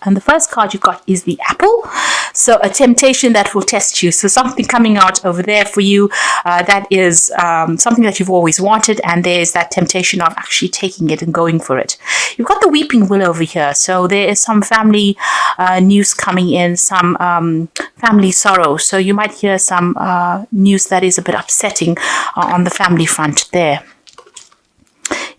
And the first card you got is the Apple. So a temptation that will test you. So something coming out over there for you that is something that you've always wanted, and there's that temptation of actually taking it and going for it. You've got the Weeping Willow over here. So there is some family news coming in, some family sorrow. So you might hear some news that is a bit upsetting on the family front there.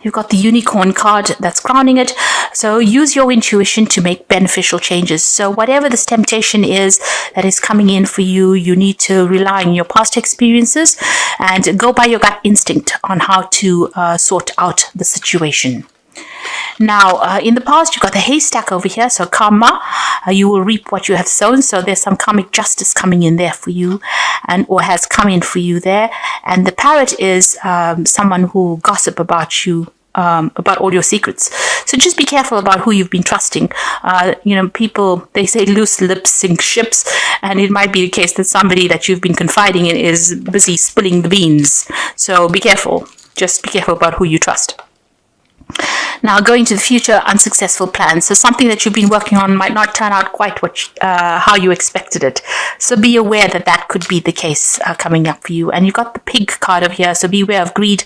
You've got the Unicorn card that's crowning it. So use your intuition to make beneficial changes. So whatever this temptation is that is coming in for you, you need to rely on your past experiences and go by your gut instinct on how to sort out the situation. Now, in the past, you've got the haystack over here. So karma, you will reap what you have sown. So there's some karmic justice coming in there for you, or has come in for you there. And the parrot is someone who gossip about you, about all your secrets. So just be careful about who you've been trusting. People, they say loose lips sink ships, and it might be the case that somebody that you've been confiding in is busy spilling the beans. So be careful. Just be careful about who you trust. Now, going to the future, unsuccessful plans. So something that you've been working on might not turn out quite how you expected it. So be aware that that could be the case coming up for you. And you've got the Pig card over here. So beware of greed.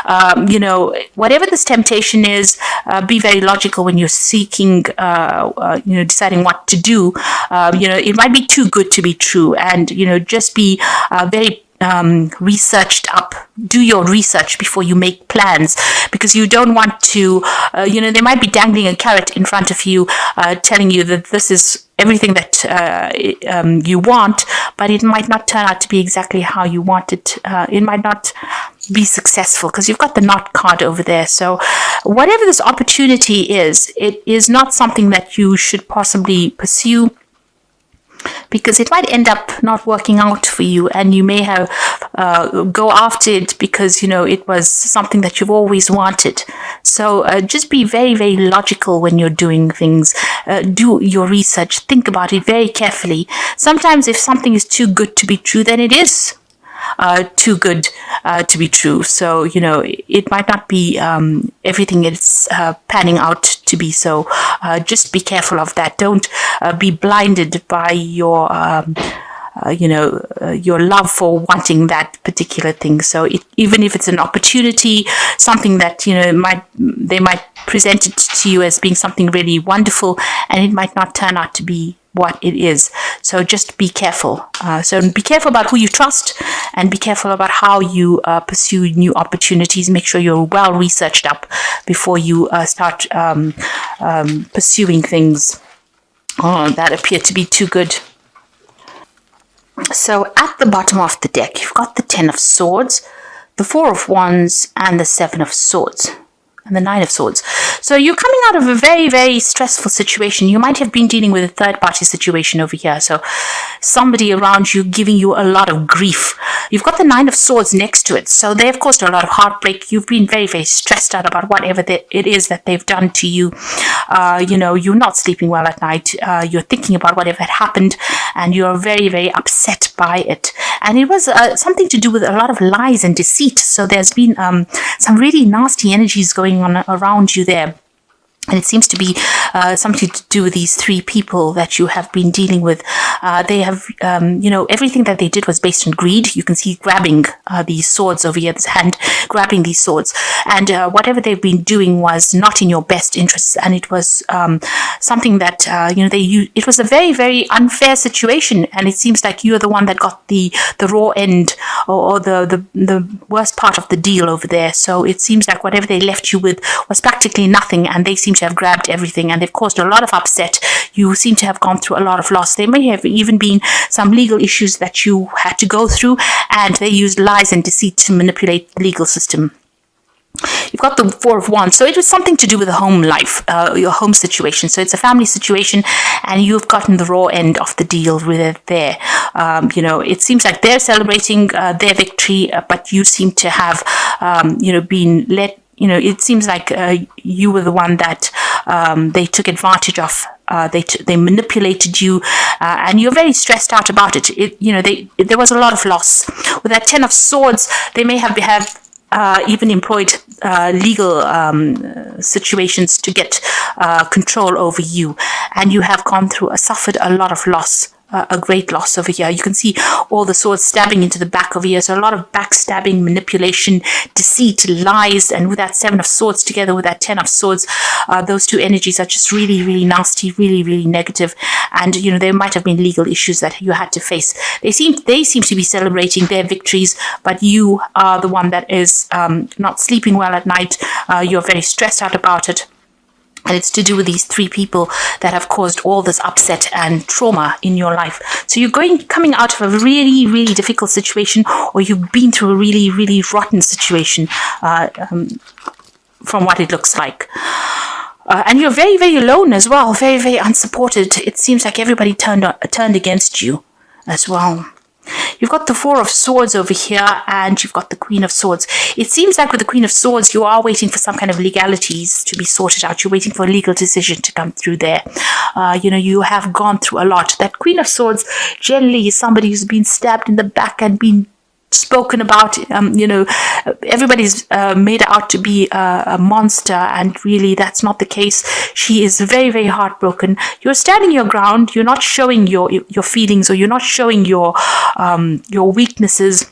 Whatever this temptation is, be very logical when you're seeking, deciding what to do. It might be too good to be true. And, just be very researched up. Do your research before you make plans, because you don't want to, they might be dangling a carrot in front of you, telling you that this is everything that you want, but it might not turn out to be exactly how you want it. It might not be successful because you've got the Knot card over there. So whatever this opportunity is, it is not something that you should possibly pursue, because it might end up not working out for you, and you may have go after it because it was something that you've always wanted. So just be very, very logical when you're doing things. Do your research, think about it very carefully. Sometimes if something is too good to be true, then it is too good to be true. So it might not be everything is panning out to be. So just be careful of that. Don't be blinded by your love for wanting that particular thing. So even if it's an opportunity, something that they might present it to you as being something really wonderful, and it might not turn out to be what it is. So just be careful. So be careful about who you trust, and be careful about how you pursue new opportunities. Make sure you're well researched up before you start pursuing things that appear to be too good. So at the bottom of the deck, you've got the 10 of Swords, the 4 of Wands, and the 7 of Swords. And the 9 of Swords. So you're coming out of a very, very stressful situation. You might have been dealing with a third-party situation over here. So somebody around you giving you a lot of grief. You've got the 9 of Swords next to it. So they've caused a lot of heartbreak. You've been very, very stressed out about whatever it is that they've done to you. You're not sleeping well at night. You're thinking about whatever had happened, and you're very, very upset by it. And it was something to do with a lot of lies and deceit. So there's been some really nasty energies going on around you there. And it seems to be something to do with these 3 people that you have been dealing with. They have, everything that they did was based on greed. You can see grabbing these swords over here, this hand grabbing these swords. And whatever they've been doing was not in your best interests. And it was something that, it was a very, very unfair situation. And it seems like you're the one that got the raw end, or the worst part of the deal over there. So it seems like whatever they left you with was practically nothing, and they seem to have grabbed everything, and they've caused a lot of upset. You seem to have gone through a lot of loss. There may have even been some legal issues that you had to go through, and they used lies and deceit to manipulate the legal system. You've got the 4 of Wands. So it was something to do with the home life, your home situation. So it's a family situation, and you've gotten the raw end of the deal with it there. It seems like they're celebrating their victory, but you seem to have, been let. It seems like you were the one that they took advantage of. They manipulated you, and you're very stressed out about it. There was a lot of loss. With that 10 of Swords, they may have even employed legal situations to get control over you, and you have suffered a lot of loss. A great loss over here. You can see all the swords stabbing into the back over here. So a lot of backstabbing, manipulation, deceit, lies, and with that 7 of swords together with that 10 of swords, those two energies are just really, really nasty, really, really negative. And there might have been legal issues that you had to face. They seem to be celebrating their victories, but you are the one that is not sleeping well at night. You're very stressed out about it. And it's to do with these 3 people that have caused all this upset and trauma in your life. So you're coming out of a really, really difficult situation, or you've been through a really, really rotten situation from what it looks like. And you're very, very alone as well, very, very unsupported. It seems like everybody turned against you as well. You've got the 4 of swords over here, and you've got the Queen of Swords. It seems like with the Queen of Swords, you are waiting for some kind of legalities to be sorted out. You're waiting for a legal decision to come through there. You have gone through a lot. That Queen of Swords generally is somebody who's been stabbed in the back and been spoken about. Everybody's made her out to be a monster, and really that's not the case. She is very, very heartbroken. You're standing your ground. You're not showing your feelings, or you're not showing your weaknesses.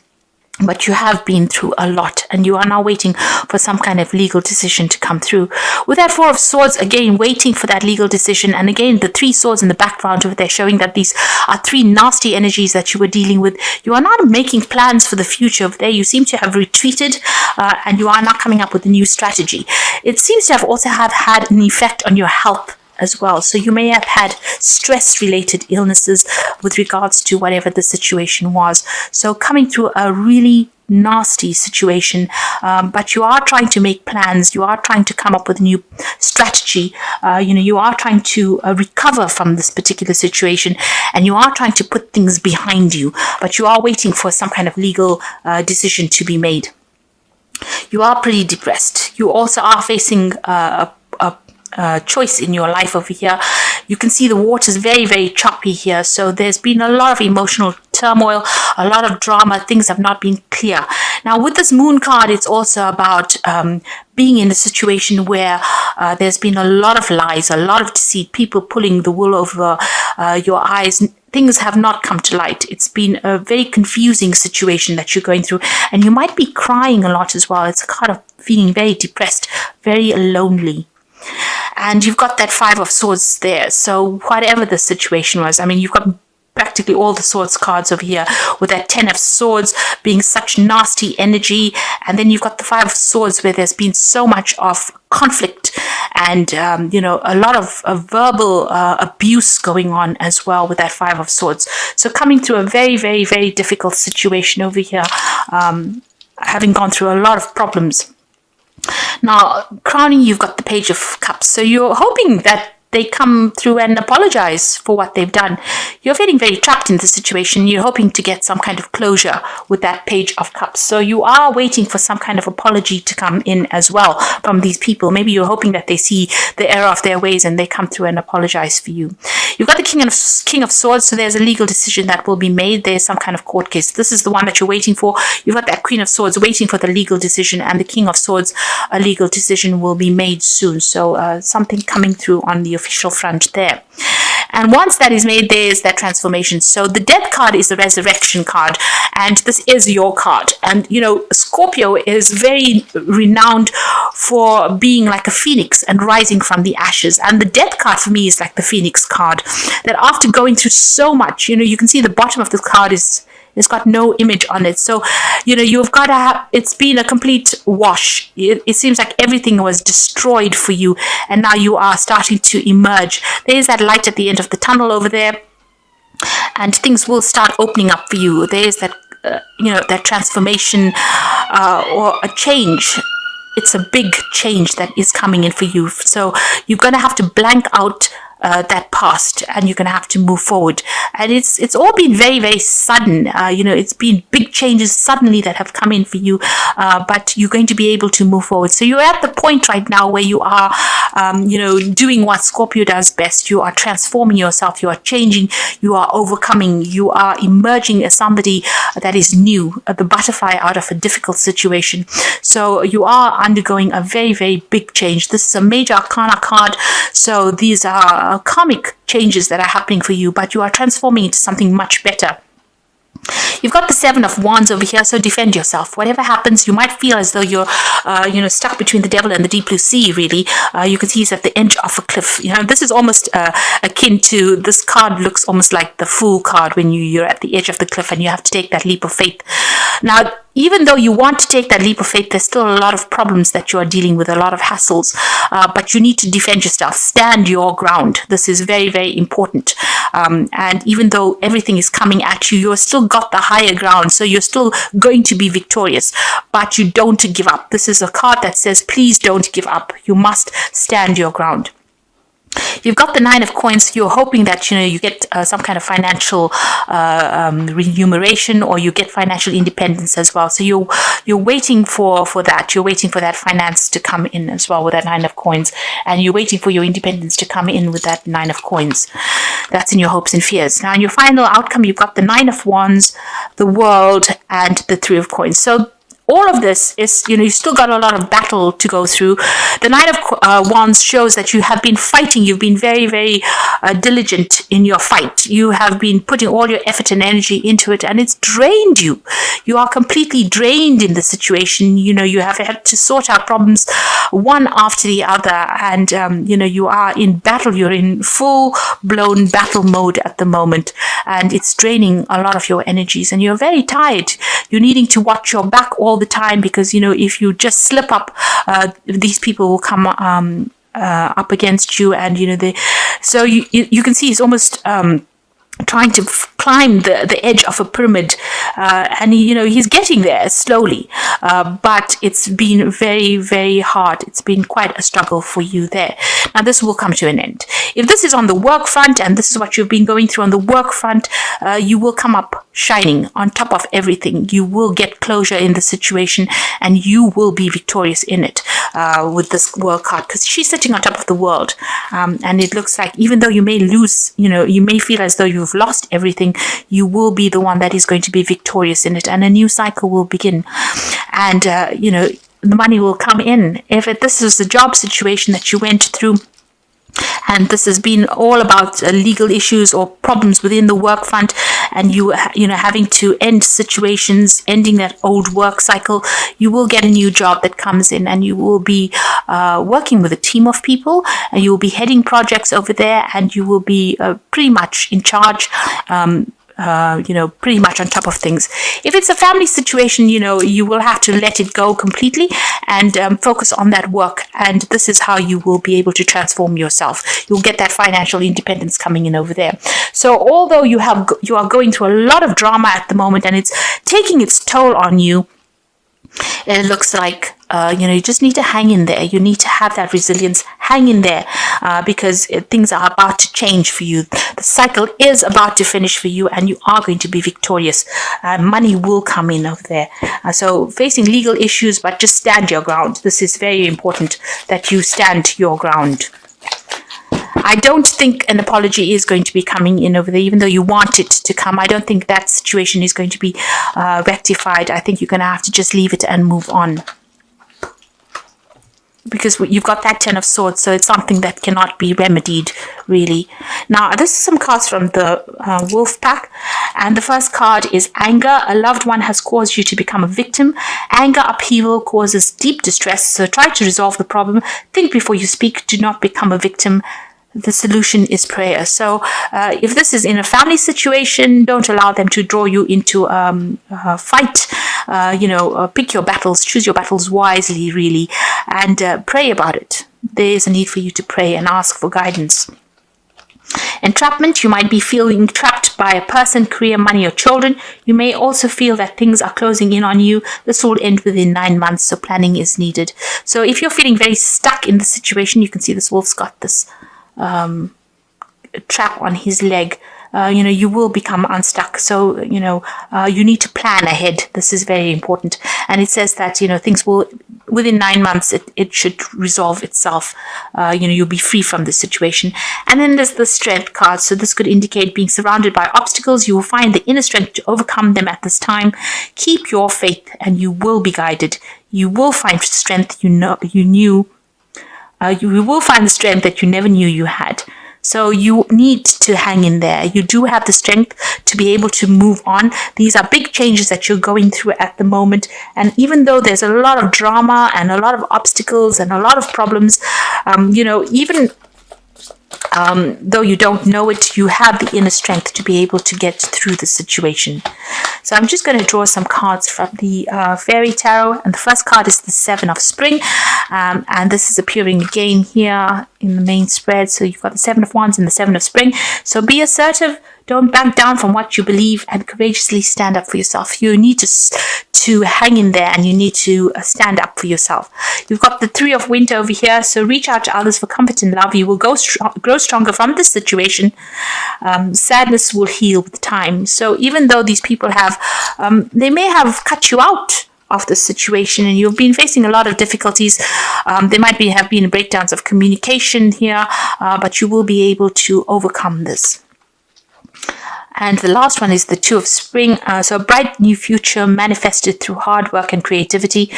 But you have been through a lot, and you are now waiting for some kind of legal decision to come through. With that 4 of swords, again, waiting for that legal decision. And again, the 3 swords in the background over there showing that these are 3 nasty energies that you were dealing with. You are not making plans for the future over there. You seem to have retreated, and you are not coming up with a new strategy. It seems to have also had an effect on your health as well. So you may have had stress-related illnesses with regards to whatever the situation was. So coming through a really nasty situation, but you are trying to make plans. You are trying to come up with a new strategy. You are trying to recover from this particular situation, and you are trying to put things behind you, but you are waiting for some kind of legal decision to be made. You are pretty depressed. You also are facing a choice in your life over here. You can see the water is very, very choppy here. So there's been a lot of emotional turmoil, a lot of drama. Things have not been clear. Now with this moon card, it's also about being in a situation where there's been a lot of lies, a lot of deceit, people pulling the wool over your eyes. Things have not come to light. It's been a very confusing situation that you're going through, and you might be crying a lot as well. It's a kind of feeling very depressed, very lonely. And you've got that 5 of swords there. So whatever the situation was, you've got practically all the swords cards over here, with that 10 of swords being such nasty energy. And then you've got the 5 of swords where there's been so much of conflict and, a lot of verbal abuse going on as well with that 5 of swords. So coming through a very, very, very difficult situation over here, having gone through a lot of problems. Now, crowning, you've got the Page of Cups. So you're hoping that they come through and apologize for what they've done. You're feeling very trapped in the situation. You're hoping to get some kind of closure with that Page of Cups. So you are waiting for some kind of apology to come in as well from these people. Maybe you're hoping that they see the error of their ways and they come through and apologize for you. You've got the King of Swords, so there's a legal decision that will be made. There's some kind of court case. This is the one that you're waiting for. You've got that Queen of Swords waiting for the legal decision, and the King of Swords, a legal decision will be made soon. So something coming through on the official front there. And once that is made, there's that transformation. So the Death card is the resurrection card, and this is your card. And Scorpio is very renowned for being like a phoenix and rising from the ashes. And the Death card for me is like the phoenix card, that after going through so much, you can see the bottom of the card it's got no image on it. So, you've got to have, it's been a complete wash. It seems like everything was destroyed for you, and now you are starting to emerge. There's that light at the end of the tunnel over there, and things will start opening up for you. There's that, that transformation or a change. It's a big change that is coming in for you. So you're going to have to blank out that past, and you're going to have to move forward. And it's all been very, very sudden. It's been big changes suddenly that have come in for you, but you're going to be able to move forward. So you're at the point right now where you are, doing what Scorpio does best. You are transforming yourself. You are changing. You are overcoming. You are emerging as somebody that is new, the butterfly out of a difficult situation. So you are undergoing a very, very big change. This is a major arcana card. So these are karmic changes that are happening for you, but you are transforming into something much better. You've got the Seven of Wands over here, so defend yourself. Whatever happens, you might feel as though you're, stuck between the devil and the deep blue sea, really. You can see he's at the edge of a cliff. This is almost akin to, this card looks almost like the Fool card when you're at the edge of the cliff and you have to take that leap of faith. Now, even though you want to take that leap of faith, there's still a lot of problems that you are dealing with, a lot of hassles, but you need to defend yourself. Stand your ground. This is very, very important. And even though everything is coming at you, you're still got the higher ground, so you're still going to be victorious, but you don't give up. This is a card that says, please don't give up. You must stand your ground. You've got the Nine of Coins. You're hoping that you get some kind of financial remuneration, or you get financial independence as well. So you're waiting for that. You're waiting for that finance to come in as well with that Nine of Coins, and you're waiting for your independence to come in with that Nine of Coins. That's in your hopes and fears. Now, in your final outcome, you've got the Nine of Wands, the World, and the Three of Coins. So all of this is, you still got a lot of battle to go through. The Nine of Wands shows that you have been fighting. You've been very, very diligent in your fight. You have been putting all your effort and energy into it, and it's drained you. You are completely drained in the situation. You have had to sort out problems one after the other, and, you are in battle. You're in full-blown battle mode at the moment, and it's draining a lot of your energies, and you're very tired. You're needing to watch your back all the time, because if you just slip up, these people will come up against you, and so you can see it's almost trying to climb the edge of a pyramid, and he's getting there slowly, but it's been very, very hard. It's been quite a struggle for you there. Now, this will come to an end. If this is on the work front, and this is what you've been going through on the work front, you will come up shining on top of everything. You will get closure in the situation, and you will be victorious in it with this World card, because she's sitting on top of the world, and it looks like, even though you may lose, you may feel as though you've lost everything, you will be the one that is going to be victorious in it, and a new cycle will begin, and the money will come in. If this is the job situation that you went through, and this has been all about legal issues or problems within the work front, and you having to end situations, ending that old work cycle, you will get a new job that comes in, and you will be working with a team of people, and you will be heading projects over there, and you will be pretty much in charge, pretty much on top of things. If it's a family situation, you will have to let it go completely and focus on that work. And this is how you will be able to transform yourself. You'll get that financial independence coming in over there. So although you are going through a lot of drama at the moment, and it's taking its toll on you, it looks like you just need to hang in there. You need to have that resilience. Hang in there, because things are about to change for you. The cycle is about to finish for you, and you are going to be victorious. Money will come in over there. So facing legal issues, but just stand your ground. This is very important that you stand your ground. I don't think an apology is going to be coming in over there, even though you want it to come. I don't think that situation is going to be rectified. I think you're going to have to just leave it and move on, because you've got that Ten of Swords, so it's something that cannot be remedied, really. Now, this is some cards from the Wolf pack, and the first card is Anger. A loved one has caused you to become a victim. Anger upheaval causes deep distress, so try to resolve the problem. Think before you speak. Do not become a victim. The solution is prayer. So if this is in a family situation, don't allow them to draw you into a fight. Pick your battles, choose your battles wisely, really, and pray about it. There is a need for you to pray and ask for guidance. Entrapment, you might be feeling trapped by a person, career, money, or children. You may also feel that things are closing in on you. This will end within 9 months, so planning is needed. So if you're feeling very stuck in the situation, you can see this wolf's got this trap on his leg, you will become unstuck. So, you need to plan ahead. This is very important. And it says that, things will, within 9 months, it should resolve itself. You'll be free from this situation. And then there's the strength card. So this could indicate being surrounded by obstacles. You will find the inner strength to overcome them at this time. Keep your faith and you will be guided. You will find strength you will find the strength that you never knew you had. So you need to hang in there. You do have the strength to be able to move on. These are big changes that you're going through at the moment. And even though there's a lot of drama and a lot of obstacles and a lot of problems, even though you don't know it, you have the inner strength to be able to get through the situation. So I'm just going to draw some cards from the Fairy Tarot. And the first card is the Seven of Spring. And this is appearing again here in the main spread. So you've got the Seven of Wands and the Seven of Spring. So be assertive. Don't back down from what you believe and courageously stand up for yourself. You need to hang in there and you need to stand up for yourself. You've got the Three of Wind over here. So reach out to others for comfort and love. You will grow stronger from this situation. Sadness will heal with time. So even though these people they may have cut you out of the situation and you've been facing a lot of difficulties. There might have been breakdowns of communication here, but you will be able to overcome this. And the last one is the Two of Spring. So a bright new future manifested through hard work and creativity,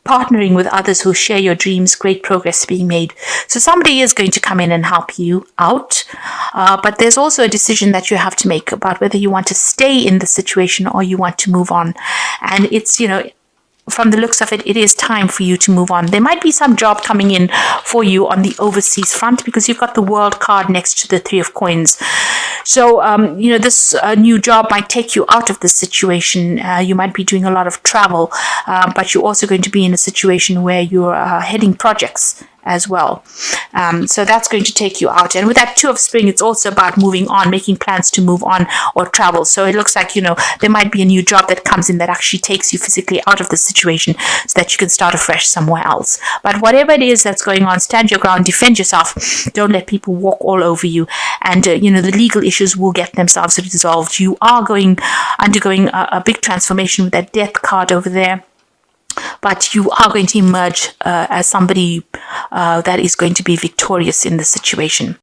partnering with others who share your dreams, great progress being made. So somebody is going to come in and help you out. But there's also a decision that you have to make about whether you want to stay in the situation or you want to move on. And it's, from the looks of it, it is time for you to move on. There might be some job coming in for you on the overseas front because you've got the World card next to the Three of Coins. So, this new job might take you out of this situation. You might be doing a lot of travel, but you're also going to be in a situation where you're heading projects as well. So that's going to take you out. And with that Two of Spring, it's also about moving on, making plans to move on or travel. So it looks like, there might be a new job that comes in that actually takes you physically out of the situation so that you can start afresh somewhere else. But whatever it is that's going on, stand your ground, defend yourself. Don't let people walk all over you. And, the legal issues will get themselves resolved. You are undergoing a big transformation with that Death card over there. But you are going to emerge as somebody that is going to be victorious in the situation.